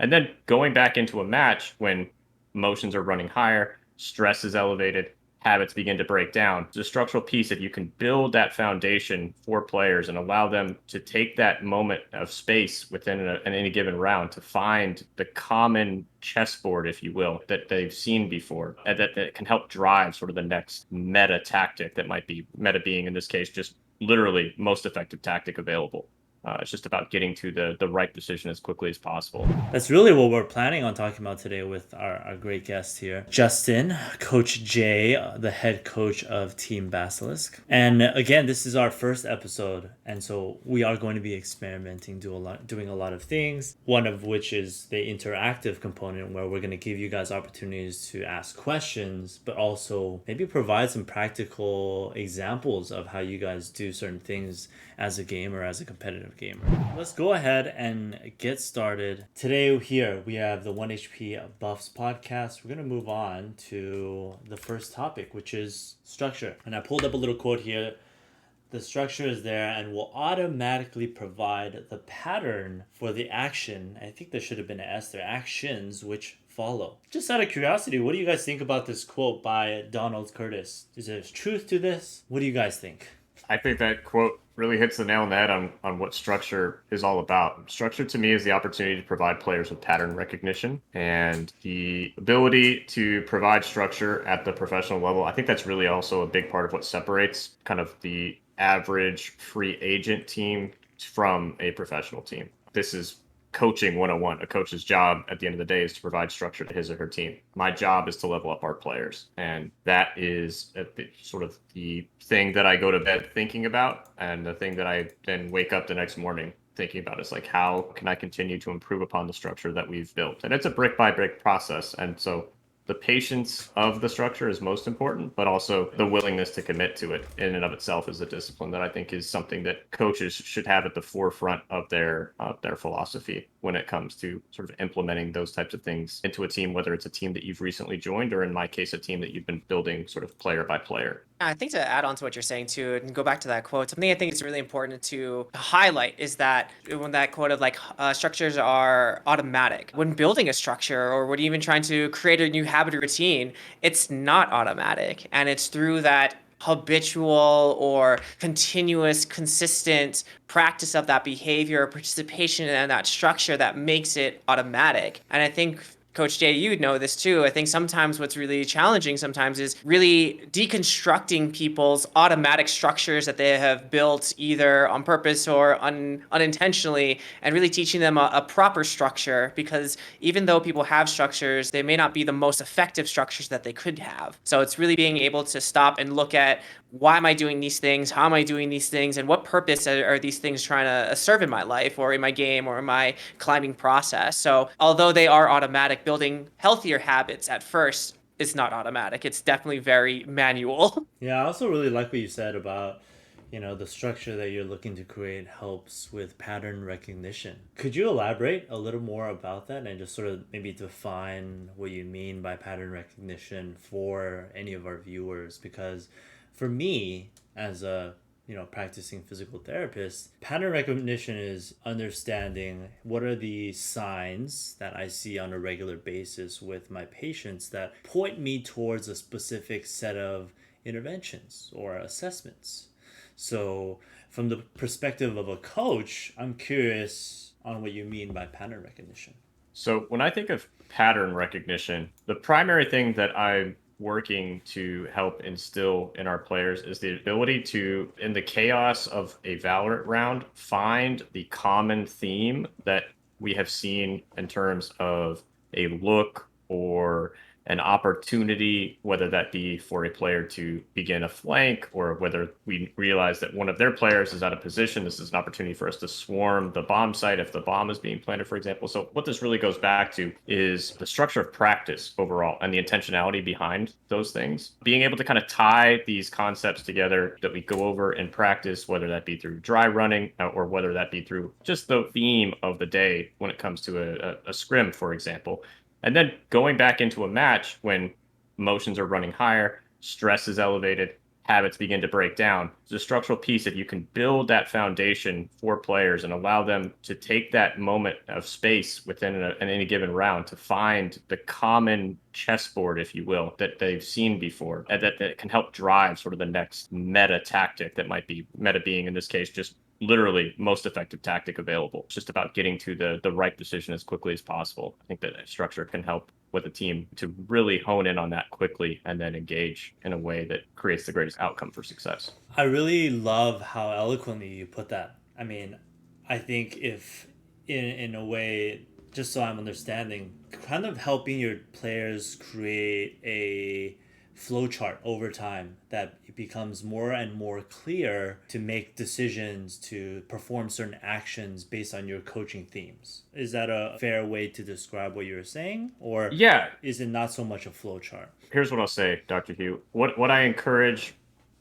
And then going back into a match when emotions are running higher, stress is elevated, habits begin to break down. It's a structural piece that you can build that foundation for players and allow them to take that moment of space within any given round to find the common chessboard, if you will, that they've seen before, and that can help drive sort of the next meta tactic that might be meta being, in this case, just literally most effective tactic available. It's just about getting to the right decision as quickly as possible. That's really what we're planning on talking about today with our great guest here, Justin, Coach J, the head coach of Team Basilisk. And again, this is our first episode, and so we are going to be experimenting, doing a lot of things. One of which is the interactive component, where we're going to give you guys opportunities to ask questions, but also maybe provide some practical examples of how you guys do certain things as a gamer, as a competitive gamer. Let's go ahead and get started. Today here we have the 1HP Buffs podcast. We're going to move on to the first topic, which is structure. And I pulled up a little quote here. The structure is there and will automatically provide the pattern for the action. I think there should have been an S there. Actions which follow. Just out of curiosity, what do you guys think about this quote by Donald Curtis? Is there truth to this? What do you guys think? I think that quote really hits the nail on the head on what structure is all about. Structure to me is the opportunity to provide players with pattern recognition and the ability to provide structure at the professional level. I think that's really also a big part of what separates kind of the average free agent team from a professional team. This is coaching 101. A coach's job at the end of the day is to provide structure to his or her team. My job is to level up our players. And that is sort of the thing that I go to bed thinking about. And the thing that I then wake up the next morning thinking about is like, how can I continue to improve upon the structure that we've built? And it's a brick by brick process. And so the patience of the structure is most important, but also the willingness to commit to it in and of itself is a discipline that I think is something that coaches should have at the forefront of their philosophy when it comes to sort of implementing those types of things into a team, whether it's a team that you've recently joined or in my case, a team that you've been building sort of player by player. I think to add on to what you're saying too, and go back to that quote, something I think is really important to highlight is that when that quote of like structures are automatic. When building a structure or when even trying to create a new habit or routine, it's not automatic, and it's through that habitual or continuous, consistent practice of that behavior or participation in that structure that makes it automatic. And I think Coach J, you would know this too. I think sometimes what's really challenging sometimes is really deconstructing people's automatic structures that they have built either on purpose or unintentionally, and really teaching them a proper structure, because even though people have structures, they may not be the most effective structures that they could have. So it's really being able to stop and look at, why am I doing these things? How am I doing these things? And what purpose are these things trying to serve in my life or in my game or in my climbing process? So although they are automatic, building healthier habits at first is not automatic. It's definitely very manual. Yeah, I also really like what you said about, the structure that you're looking to create helps with pattern recognition. Could you elaborate a little more about that and just sort of maybe define what you mean by pattern recognition for any of our viewers? Because for me, as a practicing physical therapist, pattern recognition is understanding what are the signs that I see on a regular basis with my patients that point me towards a specific set of interventions or assessments. So, from the perspective of a coach, I'm curious on what you mean by pattern recognition. So when I think of pattern recognition, the primary thing that I'm working to help instill in our players is the ability to, in the chaos of a Valorant round, find the common theme that we have seen in terms of a look or an opportunity, whether that be for a player to begin a flank or whether we realize that one of their players is out of position. This is an opportunity for us to swarm the bomb site if the bomb is being planted, for example. So what this really goes back to is the structure of practice overall and the intentionality behind those things. Being able to kind of tie these concepts together that we go over in practice, whether that be through dry running or whether that be through just the theme of the day when it comes to a scrim, for example. And then going back into a match when emotions are running higher, stress is elevated, habits begin to break down. It's a structural piece that you can build that foundation for players and allow them to take that moment of space within any given round to find the common chessboard, if you will, that they've seen before, and that can help drive sort of the next meta tactic that might be meta being, in this case, just literally most effective tactic available. It's just about getting to the right decision as quickly as possible. I think that structure can help with a team to really hone in on that quickly and then engage in a way that creates the greatest outcome for success. I really love how eloquently you put that. I mean, I think if in a way, just so I'm understanding, kind of helping your players create a flowchart over time that it becomes more and more clear to make decisions to perform certain actions based on your coaching themes. Is that a fair way to describe what you're saying, or Yeah, is it not so much a flowchart? here's what I'll say, Dr. Hugh. What I encourage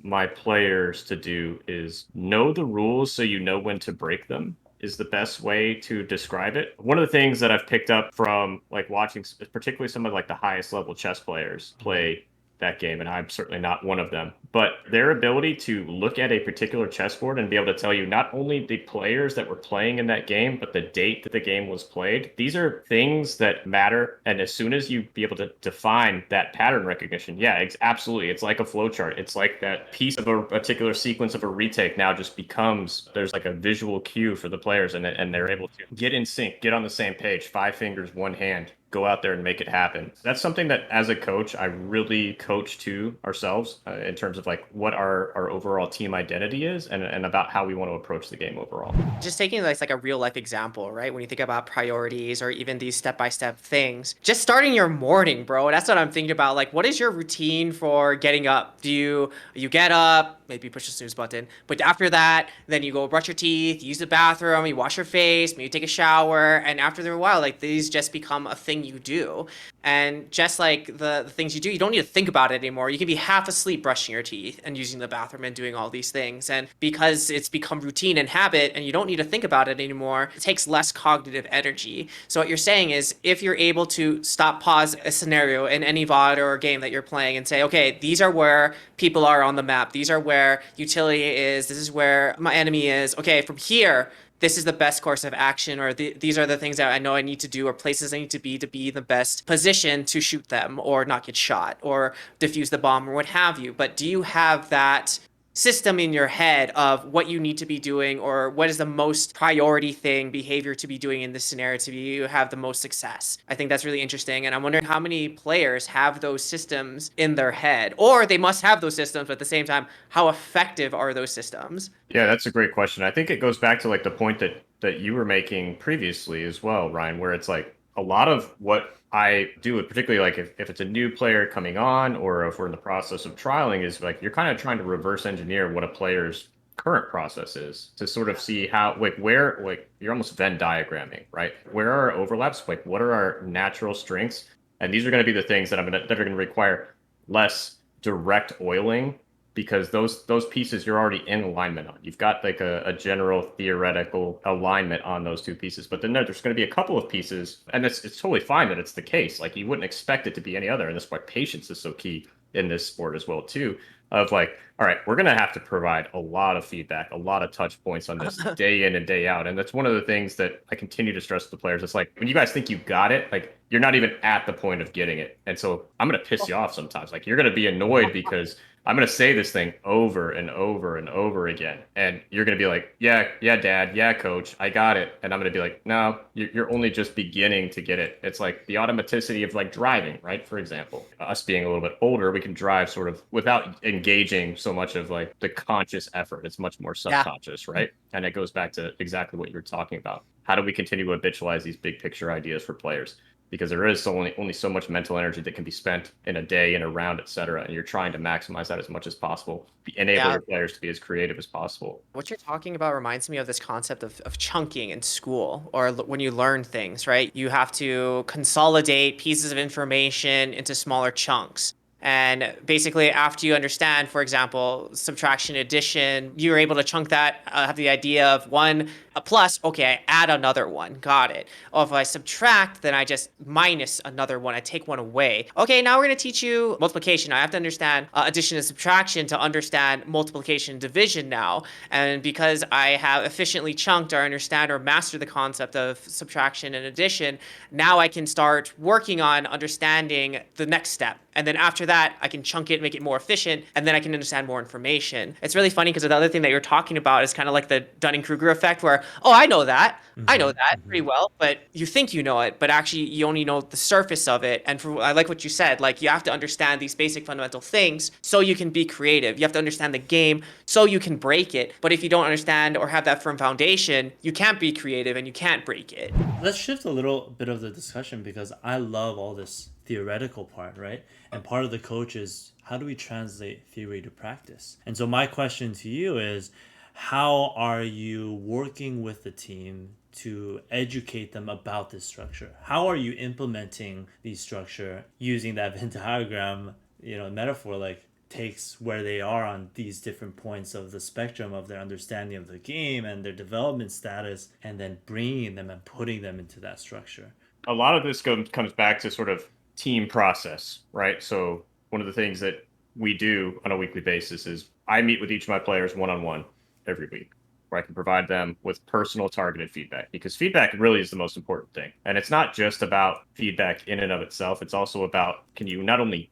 my players to do is know the rules so you know when to break them is the best way to describe it. One of the things that I've picked up from like watching particularly some of like the highest level chess players play that game, and I'm certainly not one of them, but their ability to look at a particular chessboard and be able to tell you not only the players that were playing in that game, but the date that the game was played. These are things that matter. And as soon as you be able to define that pattern recognition, yeah, absolutely. It's like a flowchart. It's like that piece of a particular sequence of a retake now just becomes, there's like a visual cue for the players, and they're able to get in sync, get on the same page, 5 fingers, one hand, go out there and make it happen. That's something that as a coach, I really coach to ourselves in terms of like what our overall team identity is and about how we want to approach the game overall. Just taking like a real life example, right? When you think about priorities or even these step-by-step things, just starting your morning, bro. That's what I'm thinking about. Like, what is your routine for getting up? Do you get up, maybe push the snooze button, but after that, then you go brush your teeth, use the bathroom, you wash your face, maybe take a shower, and after a while, like these just become a thing you do. And just like the things you do, you don't need to think about it anymore. You can be half asleep brushing your teeth and using the bathroom and doing all these things. And because it's become routine and habit and you don't need to think about it anymore, it takes less cognitive energy. So what you're saying is if you're able to stop, pause a scenario in any VOD or game that you're playing and say, okay, these are where people are on the map. These are where utility is. This is where my enemy is. Okay, from here, this is the best course of action, or these are the things that I know I need to do, or places I need to be the best position to shoot them or not get shot or defuse the bomb or what have you. But do you have that system in your head of what you need to be doing, or what is the most priority thing, behavior to be doing in this scenario to be have the most success? I think that's really interesting, and I'm wondering how many players have those systems in their head, or they must have those systems, but at the same time, how effective are those systems? Yeah, that's a great question. I think it goes back to like the point that you were making previously as well, Ryan, where it's like a lot of what I do, particularly like if it's a new player coming on or if we're in the process of trialing, is like you're kind of trying to reverse engineer what a player's current process is to sort of see how like where like you're almost Venn diagramming, right? Where are our overlaps? Like what are our natural strengths? And these are going to be the things that that are going to require less direct oiling because those pieces you're already in alignment on. You've got like a general theoretical alignment on those two pieces, but then there's going to be a couple of pieces, and it's totally fine that it's the case. Like you wouldn't expect it to be any other, and that's why patience is so key in this sport as well too. Of like, all right, we're going to have to provide a lot of feedback, a lot of touch points on this day in and day out, and that's one of the things that I continue to stress to the players. It's like when you guys think you got it, like you're not even at the point of getting it, and so I'm going to piss you off sometimes. Like you're going to be annoyed because I'm going to say this thing over and over and over again. And you're going to be like, yeah, dad. Yeah, coach, I got it. And I'm going to be like, no, you're only just beginning to get it. It's like the automaticity of like driving, right? For example, us being a little bit older, we can drive sort of without engaging so much of like the conscious effort. It's much more Yeah. subconscious, right? And it goes back to exactly what you're talking about. How do we continue to habitualize these big picture ideas for players? Because there is only so much mental energy that can be spent in a day, in a round, et cetera. And you're trying to maximize that as much as possible, enable Yeah. your players to be as creative as possible. What you're talking about reminds me of this concept of chunking in school or when you learn things, right? You have to consolidate pieces of information into smaller chunks. And basically, after you understand, for example, subtraction, addition, you're able to chunk that, have the idea of one a plus, okay, I add another one. Got it. Or if I subtract, then I just minus another one. I take one away. Okay, now we're going to teach you multiplication. I have to understand addition and subtraction to understand multiplication and division now. And because I have efficiently chunked or understand or mastered the concept of subtraction and addition, now I can start working on understanding the next step. And then after that, I can chunk it, make it more efficient, and then I can understand more information. It's really funny because the other thing that you're talking about is kind of like the Dunning-Kruger effect where, oh, I know that. I know that pretty well, but you think you know it, but actually you only know the surface of it. And I like what you said, like you have to understand these basic fundamental things so you can be creative. You have to understand the game so you can break it. But if you don't understand or have that firm foundation, you can't be creative and you can't break it. Let's shift a little bit of the discussion because I love all this theoretical part, right? And part of the coach is how do we translate theory to practice? And so my question to you is how are you working with the team to educate them about this structure? How are you implementing the structure using that Venn diagram, metaphor, like takes where they are on these different points of the spectrum of their understanding of the game and their development status, and then bringing them and putting them into that structure? A lot of this comes back to sort of team process, right? So one of the things that we do on a weekly basis is I meet with each of my players one-on-one every week, where I can provide them with personal targeted feedback, because feedback really is the most important thing. And it's not just about feedback in and of itself. It's also about, can you not only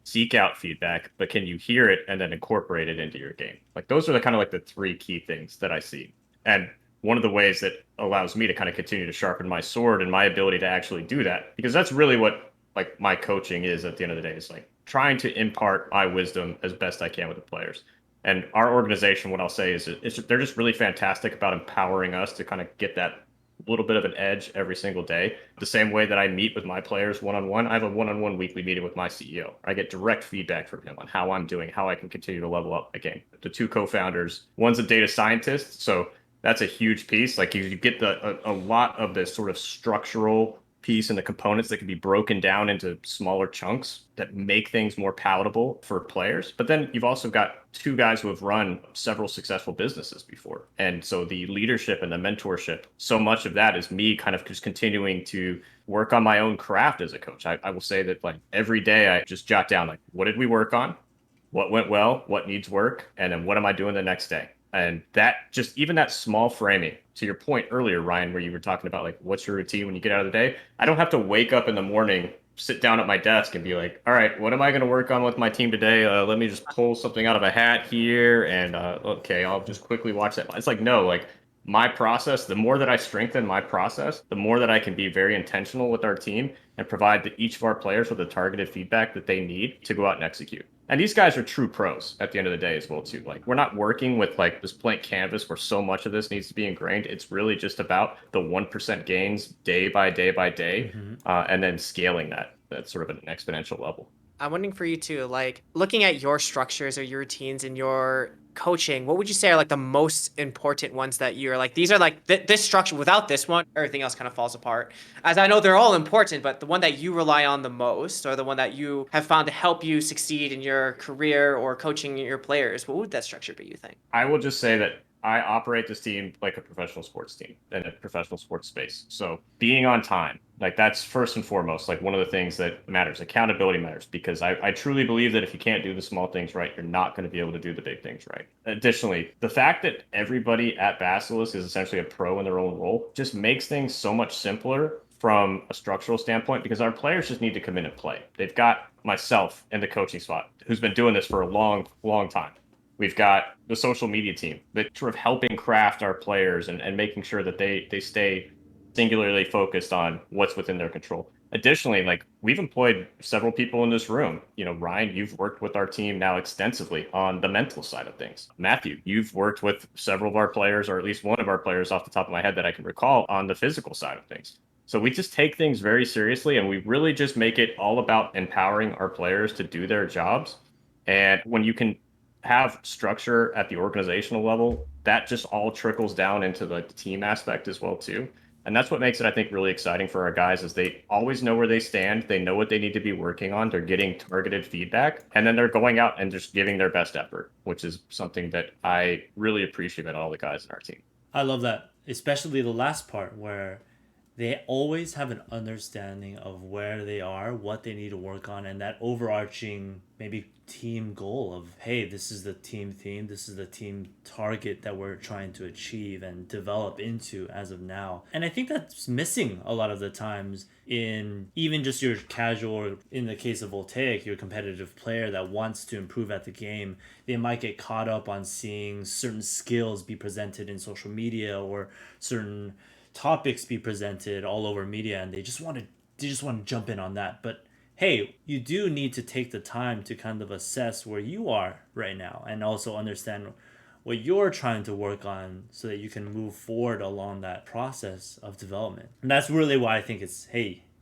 seek out feedback, but can you hear it and then incorporate it into your game? Like those are the kind of like the three key things that I see. And one of the ways that allows me to kind of continue to sharpen my sword and my ability to actually do that, because that's really what like my coaching is at the end of the day, is like trying to impart my wisdom as best I can with the players. And our organization, what I'll say is they're just really fantastic about empowering us to kind of get that little bit of an edge every single day. The same way that I meet with my players one-on-one, I have a one-on-one weekly meeting with my CEO. I get direct feedback from him on how I'm doing, how I can continue to level up my game. The two co-founders, one's a data scientist, so that's a huge piece. Like you get a lot of this sort of structural piece and the components that can be broken down into smaller chunks that make things more palatable for players. But then you've also got two guys who have run several successful businesses before. And so the leadership and the mentorship, so much of that is me kind of just continuing to work on my own craft as a coach. I will say that like every day I just jot down like, what did we work on? What went well? What needs work? And then what am I doing the next day? And that just even that small framing, to your point earlier, Ryan, where you were talking about like, what's your routine when you get out of the day? I don't have to wake up in the morning, sit down at my desk and be like, all right, what am I going to work on with my team today? Let me just pull something out of a hat here. And okay, I'll just quickly watch that. It's like, no, like my process, the more that I strengthen my process, the more that I can be very intentional with our team and provide each of our players with the targeted feedback that they need to go out and execute. And these guys are true pros at the end of the day as well, too. Like we're not working with like this blank canvas where so much of this needs to be ingrained. It's really just about the 1% gains day by day by day, and then scaling that. That's sort of an exponential level. I'm wondering for you too, like looking at your structures or your routines and your coaching, what would you say are like the most important ones that you're like, these are like this structure, without this one, everything else kind of falls apart. As I know they're all important, but the one that you rely on the most or the one that you have found to help you succeed in your career or coaching your players, what would that structure be, you think? I will just say that I operate this team like a professional sports team in a professional sports space. So being on time, like that's first and foremost, like one of the things that matters. Accountability matters because I truly believe that if you can't do the small things right, you're not going to be able to do the big things right. Additionally, the fact that everybody at Basilisk is essentially a pro in their own role just makes things so much simpler from a structural standpoint because our players just need to come in and play. They've got myself in the coaching spot who's been doing this for a long, long time. We've got the social media team that sort of helping craft our players and making sure that they stay singularly focused on what's within their control. Additionally, like we've employed several people in this room. You know, Ryan, you've worked with our team now extensively on the mental side of things. Matthew, you've worked with several of our players, or at least one of our players off the top of my head that I can recall on the physical side of things. So we just take things very seriously and we really just make it all about empowering our players to do their jobs. And when you can have structure at the organizational level, that just all trickles down into the team aspect as well too. And that's what makes it, I think, really exciting for our guys is they always know where they stand. They know what they need to be working on. They're getting targeted feedback, and then they're going out and just giving their best effort, which is something that I really appreciate about all the guys in our team. I love that. especially the last part where they always have an understanding of where they are, what they need to work on, and that overarching maybe team goal of, hey, this is the team theme, this is the team target that we're trying to achieve and develop into as of now. And I think that's missing a lot of the times in even just your casual, or in the case of Voltaic, your competitive player that wants to improve at the game. They might get caught up on seeing certain skills be presented in social media or certain topics be presented all over media, and they just want to jump in on that. But hey, you do need to take the time to kind of assess where you are right now and also understand what you're trying to work on so that you can move forward along that process of development. And that's really why I think it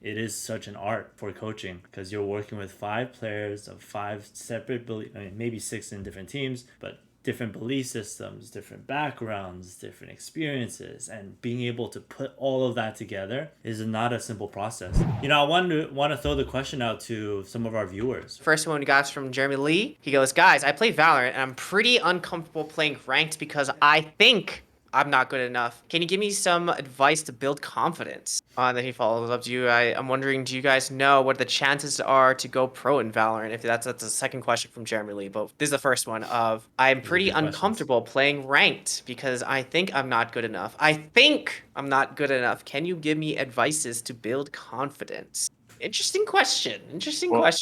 is such an art for coaching, because you're working with 5 players of 5 separate maybe 6 in different teams, but different belief systems, different backgrounds, different experiences, and being able to put all of that together is not a simple process. I want to throw the question out to some of our viewers. First one we got is from Jeremy Lee. He goes, guys, I play Valorant and I'm pretty uncomfortable playing ranked because I think I'm not good enough. Can you give me some advice to build confidence? And then he follows up to you. I'm wondering, do you guys know what the chances are to go pro in Valorant? If that's the second question from Jeremy Lee. But this is the first one of, I'm These are pretty good questions. uncomfortable playing ranked because I think I'm not good enough. I think I'm not good enough. Can you give me advices to build confidence? Interesting question. Well,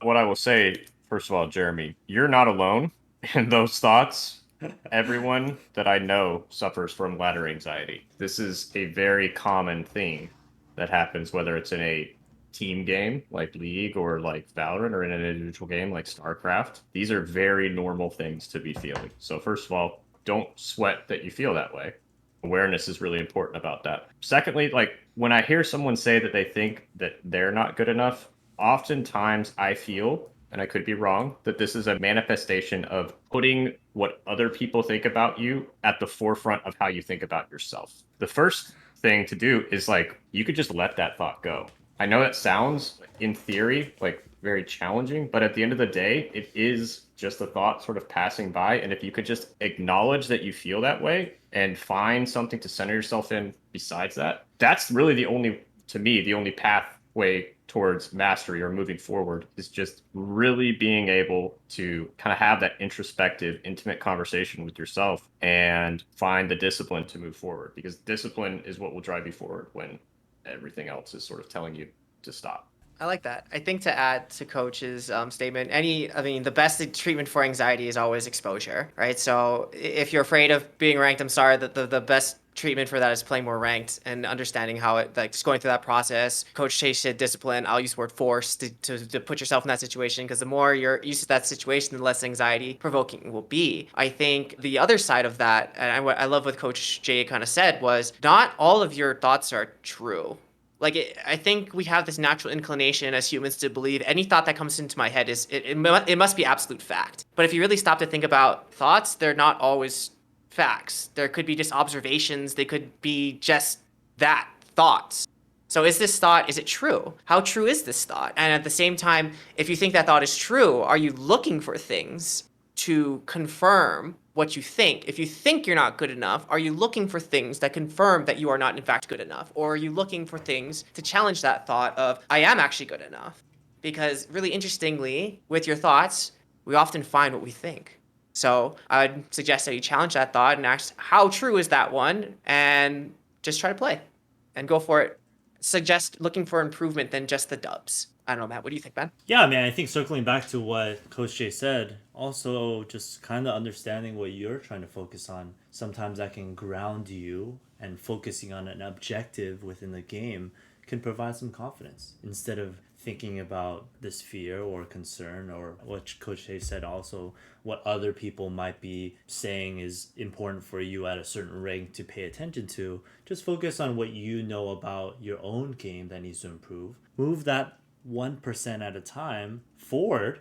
what I will say, first of all, Jeremy, you're not alone in those thoughts. Everyone that I know suffers from ladder anxiety. This is a very common thing that happens, whether it's in a team game like League or like Valorant, or in an individual game like StarCraft. These are very normal things to be feeling. So first of all, don't sweat that you feel that way. Awareness is really important about that. Secondly, like when I hear someone say that they think that they're not good enough, oftentimes I feel, and I could be wrong, that this is a manifestation of putting what other people think about you at the forefront of how you think about yourself. The first thing to do is like, you could just let that thought go. I know that sounds, in theory, like very challenging, but at the end of the day, it is just a thought sort of passing by. And if you could just acknowledge that you feel that way and find something to center yourself in besides that, that's really to me, the only pathway towards mastery or moving forward, is just really being able to kind of have that introspective, intimate conversation with yourself and find the discipline to move forward, because discipline is what will drive you forward when everything else is sort of telling you to stop. I like that. I think to add to Coach's statement, the best treatment for anxiety is always exposure, right? So if you're afraid of being ranked, I'm sorry, that the best treatment for that is playing more ranked and understanding how it, like, just going through that process. Coach Chase said discipline. I'll use the word force to put yourself in that situation, because the more you're used to that situation, the less anxiety provoking it will be. I think the other side of that, and what I love what Coach Jay kind of said, was not all of your thoughts are true. I think we have this natural inclination as humans to believe any thought that comes into my head it must be absolute fact. But if you really stop to think about thoughts, they're not always facts. There could be just observations. They could be just that, thoughts. So is this thought, is it true? How true is this thought? And at the same time, if you think that thought is true, are you looking for things to confirm what you think? If you think you're not good enough, are you looking for things that confirm that you are not in fact good enough? Or are you looking for things to challenge that thought of, I am actually good enough? Because really interestingly, with your thoughts, we often find what we think. So I'd suggest that you challenge that thought and ask, how true is that one? And just try to play and go for it. Suggest looking for improvement than just the dubs. I don't know, Matt. What do you think, Ben? Yeah, I mean, I think circling back to what Coach Jay said, also just kind of understanding what you're trying to focus on. Sometimes that can ground you, and focusing on an objective within the game can provide some confidence instead of thinking about this fear or concern, or what Coach Jay said also, what other people might be saying is important for you at a certain rank to pay attention to. Just focus on what you know about your own game that needs to improve. Move that 1% at a time forward,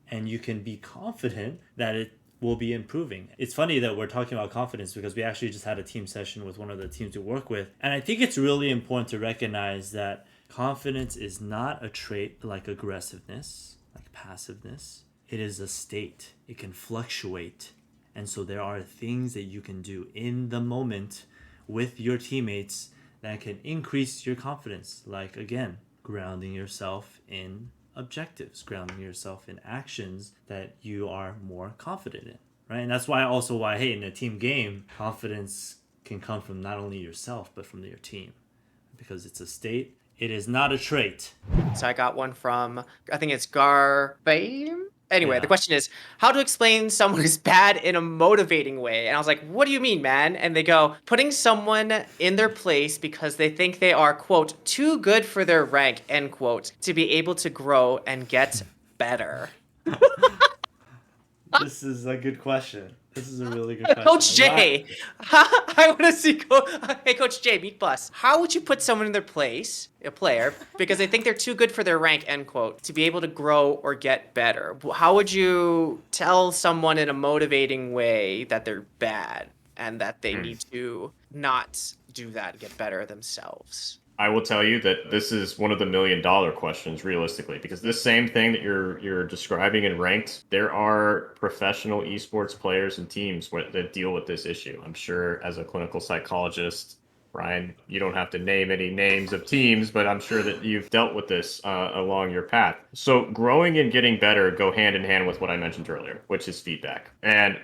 and you can be confident that it will be improving. It's funny that we're talking about confidence because we actually just had a team session with one of the teams we work with. And I think it's really important to recognize that confidence is not a trait like aggressiveness, like passiveness. It is a state. It can fluctuate. And so there are things that you can do in the moment with your teammates that can increase your confidence. Like, again, grounding yourself in objectives, grounding yourself in actions that you are more confident in, right? And that's why, hey, in a team game, confidence can come from not only yourself, but from your team, because it's a state. It is not a trait. So I got one from, I think it's Garbame. Anyway, Yeah. the question is how to explain someone who's bad in a motivating way. And I was like, what do you mean, man? And they go, putting someone in their place because they think they are, quote, too good for their rank, end quote, to be able to grow and get better. This is a good question. This is a really good question. Coach J, I want to see. Hey, Coach J, meet Bus. How would you put someone in their place, a player, because they think they're too good for their rank, end quote, to be able to grow or get better? How would you tell someone in a motivating way that they're bad and that they need to not do that and get better themselves? I will tell you that this is one of the $1 million questions realistically, because this same thing that you're describing in ranked, there are professional esports players and teams that deal with this issue. I'm sure as a clinical psychologist, Brian, you don't have to name any names of teams, but I'm sure that you've dealt with this along your path. So growing and getting better go hand in hand with what I mentioned earlier, which is feedback. And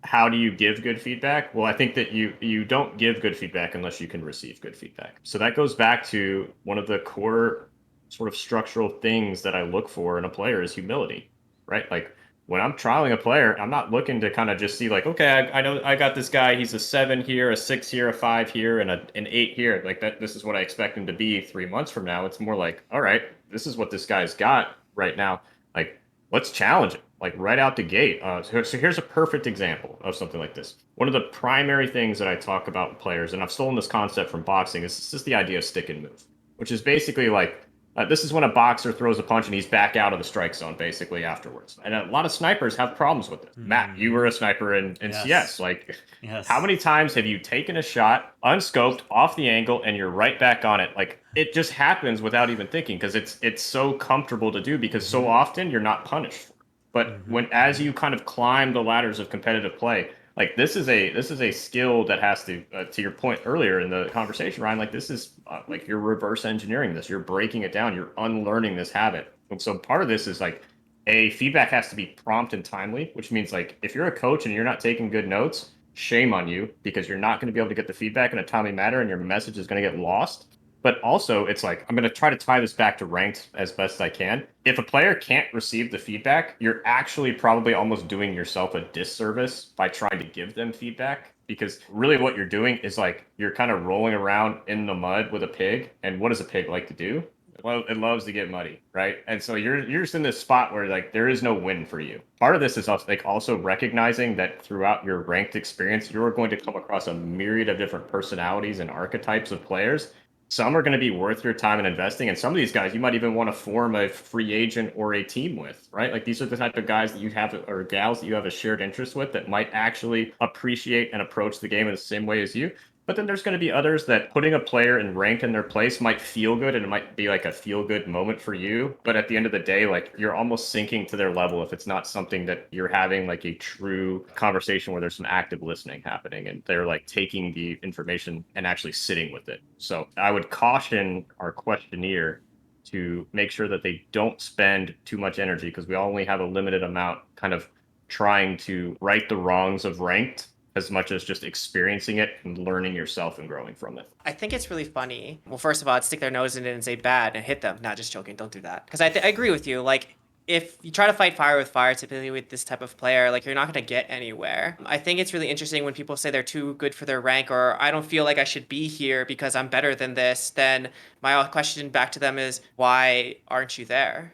how do you give good feedback? Well, I think that you don't give good feedback unless you can receive good feedback. So that goes back to one of the core sort of structural things that I look for in a player is humility, right? Like when I'm trialing a player, I'm not looking to kind of just see like, okay, I know I got this guy. He's a 7 here, a 6 here, a 5 here, and an 8 here. Like that, this is what I expect him to be 3 months from now. It's more like, all right, this is what this guy's got right now. Like, let's challenge it, like right out the gate. So here's a perfect example of something like this. One of the primary things that I talk about with players, and I've stolen this concept from boxing, is just the idea of stick and move, which is basically like this is when a boxer throws a punch and he's back out of the strike zone basically afterwards. And a lot of snipers have problems with this. Matt, you were a sniper in Yes. CS. Like, Yes. how many times have you taken a shot, unscoped, off the angle, and you're right back on it? Like, it just happens without even thinking because it's so comfortable to do because so often you're not punished for it. But when as you kind of climb the ladders of competitive play, like this is a skill that has to your point earlier in the conversation, Ryan, like this is like you're reverse engineering this, you're breaking it down, you're unlearning this habit. And so part of this is like feedback has to be prompt and timely, which means like if you're a coach and you're not taking good notes, shame on you because you're not going to be able to get the feedback in a timely manner and your message is going to get lost. But also, it's like, I'm going to try to tie this back to ranked as best I can. If a player can't receive the feedback, you're actually probably almost doing yourself a disservice by trying to give them feedback. Because really what you're doing is like, you're kind of rolling around in the mud with a pig. And what does a pig like to do? Well, it loves to get muddy, right? And so you're just in this spot where like there is no win for you. Part of this is also recognizing that throughout your ranked experience, you're going to come across a myriad of different personalities and archetypes of players. Some are going to be worth your time and investing, and some of these guys you might even want to form a free agent or a team with, right? Like these are the type of guys that you have or gals that you have a shared interest with that might actually appreciate and approach the game in the same way as you. But then there's going to be others that putting a player in rank in their place might feel good and it might be like a feel good moment for you. But at the end of the day, like you're almost sinking to their level if it's not something that you're having like a true conversation where there's some active listening happening and they're like taking the information and actually sitting with it. So I would caution our questionnaire to make sure that they don't spend too much energy because we only have a limited amount kind of trying to right the wrongs of ranked as much as just experiencing it and learning yourself and growing from it. I think it's really funny. Well, first of all, I'd stick their nose in it and say bad and hit them. Not just joking. Don't do that. Because I agree with you. Like, if you try to fight fire with fire, typically with this type of player, like you're not going to get anywhere. I think it's really interesting when people say they're too good for their rank or I don't feel like I should be here because I'm better than this. Then my question back to them is, why aren't you there?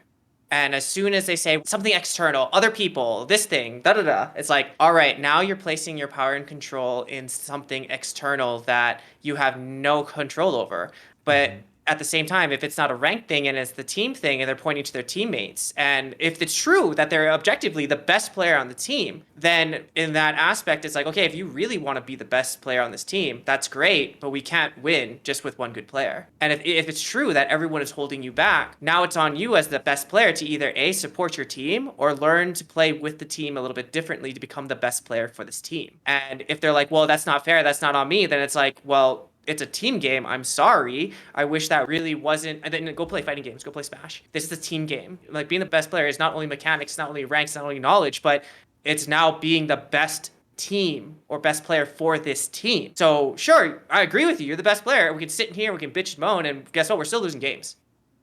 And as soon as they say something external, other people, this thing, da da da, it's like, all right, now you're placing your power and control in something external that you have no control over. But at the same time, if it's not a ranked thing and it's the team thing and they're pointing to their teammates, and if it's true that they're objectively the best player on the team, then in that aspect, it's like, okay, if you really want to be the best player on this team, that's great, but we can't win just with one good player. And if it's true that everyone is holding you back, now it's on you as the best player to either A, support your team, or learn to play with the team a little bit differently to become the best player for this team. And if they're like, well, that's not fair, that's not on me, then it's like, well, it's a team game. I'm sorry. I wish that really wasn't. And then go play fighting games. Go play Smash. This is a team game. Like, being the best player is not only mechanics, not only ranks, not only knowledge, but it's now being the best team or best player for this team. So sure, I agree with you. You're the best player. We can sit in here, we can bitch and moan, and guess what? We're still losing games.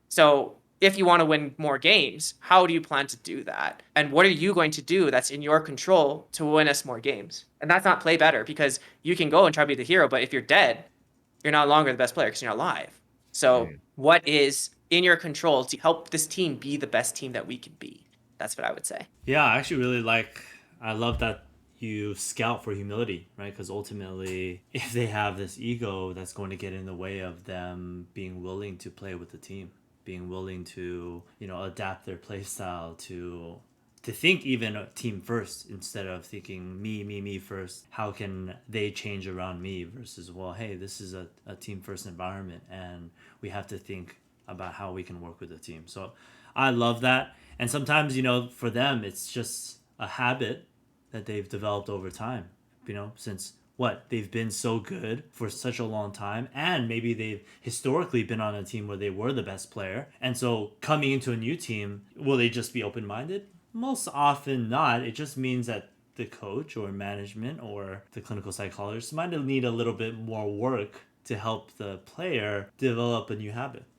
So if you want to win more games, how do you plan to do that? And what are you going to do that's in your control to win us more games? And that's not play better, because you can go and try to be the hero, but if you're dead, you're no longer the best player because you're not alive. So what is in your control to help this team be the best team that we can be? That's what I would say. Yeah, I love that you scout for humility, right? Because ultimately, if they have this ego, that's going to get in the way of them being willing to play with the team, being willing to, adapt their play style to think even a team first instead of thinking me first. How can they change around me versus, well, hey, this is a team first environment and we have to think about how we can work with the team. So I love that. And sometimes, for them, it's just a habit that they've developed over time, since they've been so good for such a long time, and maybe they've historically been on a team where they were the best player. And so coming into a new team, will they just be open-minded? Most often not. It just means that the coach or management or the clinical psychologist might need a little bit more work to help the player develop a new habit.